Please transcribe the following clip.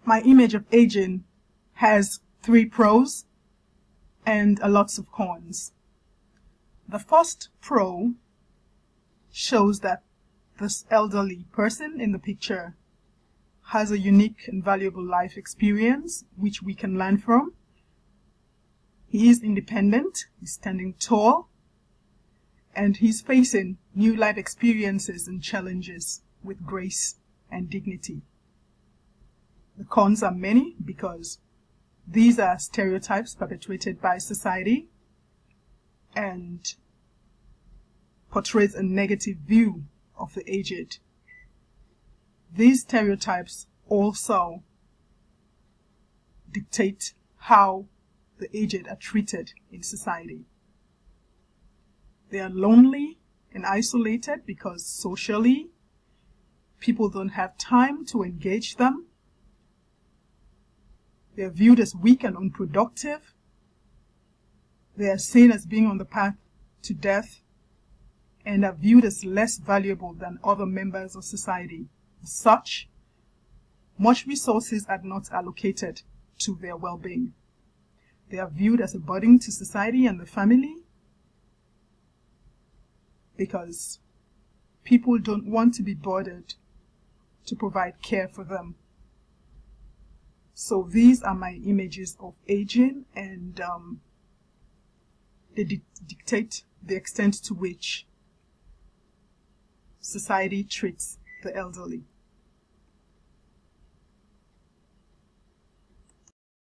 my image of aging has 3 pros and a lots of cons. The first pro shows that this elderly person in the picture has a unique and valuable life experience which we can learn from. He is independent, he's standing tall, and he's facing new life experiences and challenges with grace and dignity. The cons are many because these are stereotypes perpetuated by society and portrays a negative view of the aged. These stereotypes also dictate how the aged are treated in society. They are lonely and isolated because socially people don't have time to engage them. They are viewed as weak and unproductive. They are seen as being on the path to death and are viewed as less valuable than other members of society. As such, much resources are not allocated to their well-being. They are viewed as a burden to society and the family because people don't want to be bothered to provide care for them. So these are my images of aging, and they dictate the extent to which society treats the elderly.